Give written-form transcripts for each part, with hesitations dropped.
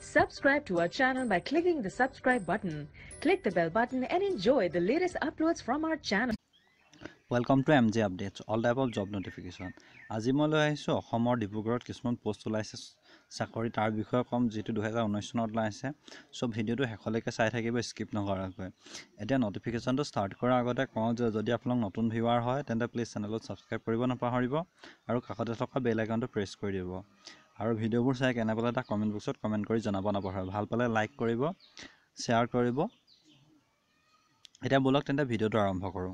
Subscribe to our channel by clicking the subscribe button. Click the bell button and enjoy the latest uploads from our channel. Welcome to MJ Updates, all type of job notification. আজি মই লৈ আহিছো অসমৰ ডিব্ৰুগড়ত কিছুমান post ওলাইছে চাকৰি তাৰ বিষয়ে কম যেটো 2019 চনত ওলাইছে সো ভিডিওটো হেকলৈকে চাই থাকিব স্কিপ নকৰাকৈ এতিয়া নটিফিকেশনটো ষ্টাৰ্ট কৰাৰ আগতে কওঁ যে যদি আপোনাক নতুন ভিউৱাৰ হয় তেন্তে প্লিজ চেনেলটো সাবস্ক্ৰাইব কৰিব নাপাহৰিব আৰু কাষতে থকা বেল আইকনটো প্ৰেছ কৰি দিব আৰু ভিডিওবোৰ চাই কেনে পালে এটা কমেন্ট বক্সত কমেন্ট কৰি জনাব নাপাহৰিব ভাল পালে লাইক কৰিব শেয়াৰ কৰিব এতিয়া বলক তেন্তে ভিডিওটো আৰম্ভ কৰো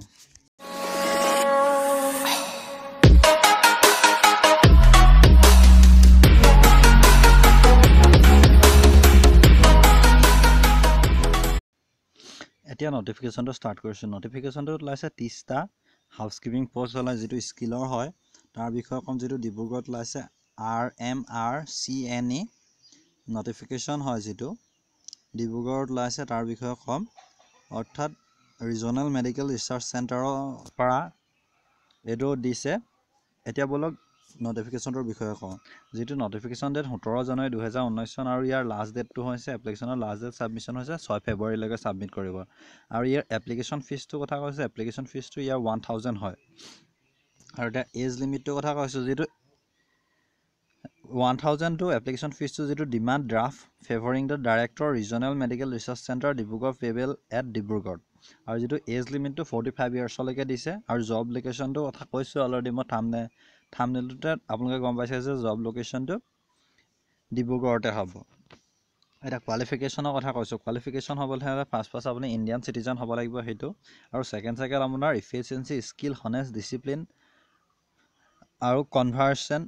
এতিয়া নটিফিকেশনটো ষ্টাৰ্ট কৰিছো নটিফিকেশনটো ওলাইছে 30টা হাউসকিপিং পোষ্ট ওলাই যেটো স্কিলৰ হয় তাৰ বিষয়ে কম যেটো ডিব্ৰুগড়ত ওলাইছে RMRCNE নটিফিকেশন হয় যেটো ডিব্ৰুগড়ত ওলাইছে তাৰ বিষয়ে কম অৰ্থাৎ ৰিজনাল মেডিকেল ৰিসাৰ্চ চেণ্টাৰৰ পৰা এডো দিছে এতিয়া বলক নটিফিকেশনৰ বিষয়ে কওঁ যেটো নটিফিকেশন ডেট 17 জানুৱাৰী 2019 চন আৰু ইয়াৰ লাষ্ট ডেটটো হৈছে এপ্লিকেশনৰ লাষ্ট ডেট সাবমিশন হৈছে 6 ফেব্ৰুৱাৰী লৈকে সাবমিট কৰিব আৰু ইয়াৰ এপ্লিকেশন ফিজটো কথা কৈছে এপ্লিকেশন ফিজটো ইয়াৰ 1000 হয় আৰু এটা এজ লিমিটটো কথা কৈছো যেটো 1000 to application fees to যেটো demand draft favouring the director regional medical research centre Dibrugarh payable at Dibrugarh আৰু যেটো এজ লিমিটটো 45 ইয়াৰ্ছ লৈকে দিছে আৰু জব লোকেশনটো কথা কৈছো অলৰেডি মই থাম্বনেইলটোতে আপোনালোকে গম পাইছে যে জব লোকেশনটো ডিব্ৰুগড়তে হ'ব এটা কোৱালিফিকেশনৰ কথা কৈছো কোৱালিফিকেশন হ'বলে হলে ফাৰ্স্ট আপুনি ইন্ডিয়ান সিটিজেন হ'ব লাগিব হেতু আৰু সেকেন্ড আপোনাৰ এফিচিয়েন্সি স্কিল হনেস ডিসিপ্লিন আৰু conversion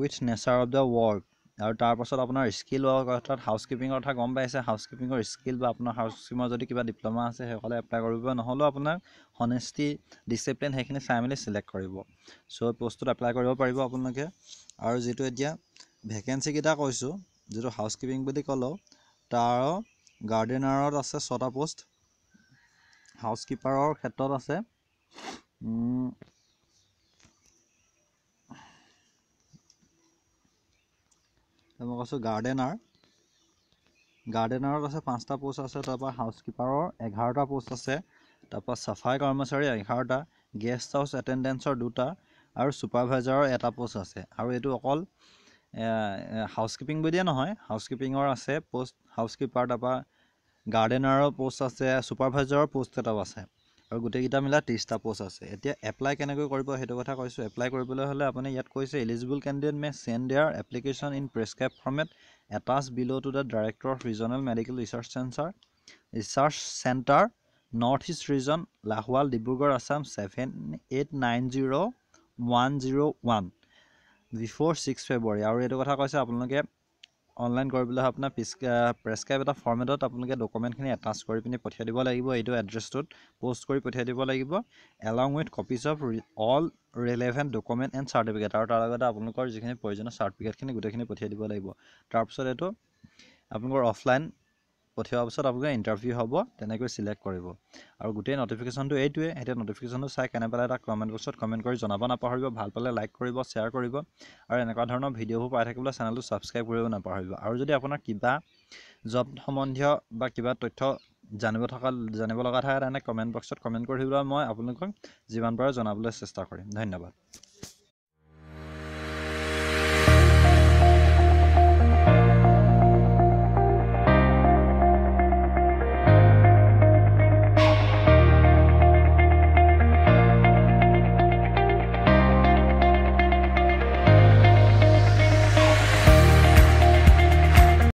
with nature of the work আৰু তাৰ পাছত আপোনাৰ স্কিল অৰ্থাৎ হাউসকিপিংৰ কথা গম পাইছে হাউসকিপিংৰ স্কিল বা আপোনাৰ হাউসকিপিংৰ যদি কিবা ডিপ্লোমা আছে হেকলে এপ্লাই কৰিব নহলো আপোনাৰ হনেষ্টি ডিসিপ্লিন হেখিনি ফ্যামিলি সিলেক্ট কৰিব সো পোষ্টত এপ্লাই কৰিব পাৰিব আপোনালোকে আৰু যেটো এতিয়া ভ্যাকেন্সি কিটা কৈছো যেটো হাউসকিপিং বুলি কলো তাৰ গাৰ্ডেনাৰত আছে 6টা পোষ্ট হাউসকিপাৰৰ ক্ষেত্ৰত আছে মই কৈছো গাৰ্ডেনাৰত আছে 5টা পোষ্ট আছে তাৰপা হাউসকিপাৰৰ 11টা পোষ্ট আছে তাৰপা সাফাই কৰ্মচাৰী 11টা গেষ্ট হাউস এটেন্ডেন্সৰ 2টা আৰু সুপাৰভাইজাৰৰ 1টা পোষ্ট আছে আৰু এটো অকল হাউসকিপিং বুলিয়ে নহয় হাউসকিপিংৰ আছে পোষ্ট হাউসকিপাৰ তাৰপা গাৰ্ডেনাৰৰ পোষ্ট আছে সুপাৰভাইজাৰৰ পোষ্ট এটাও আছে আৰু গুটেকিটা মিলা 30টা পোষ্ট আছে এতিয়া এপ্লাই কেনেকৈ কৰিব হেতু কথা কৈছো এপ্লাই কৰিবলৈ হলে আপুনি ইয়াত কৈছে eligible candidate may send their application in prescribe format attached below to the director of regional medical research center north east region lahwal dibrugarh assam 78900101 before 6 february আৰু এটো কথা কৈছে আপোনালোকে অনলাইন কৰিবলৈ আপোনাৰ প্ৰেসক্ৰাইব এটা ফৰমেটত আপোনালোকে ডকুমেন্টখিনি এটাচ কৰি পিনি পঠিয়াই দিব লাগিব এইটো এড্ৰেছটোত পোষ্ট কৰি পঠিয়াই দিব লাগিব along with copies of all relevant document and certificate আৰু তাৰ লগতে আপোনালোকৰ যিখিনি প্ৰয়োজনীয় সাৰ্টিফিকেটখিনি গুটেখিনি পঠিয়াই দিব লাগিব তাৰ পিছত এটো আপোনালোকৰ অফলাইন পঠিওৱাৰ পিছত আপোনালোকৰ ইন্টাৰভিউ হ'ব তেনেকৈ সিলেক্ট কৰিব আৰু গুটেই নটিফিকেশনটো এইটোৱে এটা নটিফিকেশনটো চাই কেনে পালে এটা কমেন্ট বক্সত কমেন্ট কৰি জনাব নাপাহৰিব ভাল পালে লাইক কৰিব শেয়াৰ কৰিব আৰু এনেকুৱা ধৰণৰ ভিডিওবোৰ পাই থাকিবলৈ চেনেলটো সাবস্ক্ৰাইব কৰিব নাপাহৰিব আৰু যদি আপোনাৰ কিবা জব সম্বন্ধীয় বা কিবা তথ্য জানিব লগা থাকে তেনে কমেন্ট বক্সত কমেন্ট কৰি দিবলৈ মই আপোনালোকক যিমান পাৰো জনাবলৈ চেষ্টা কৰিম ধন্যবাদ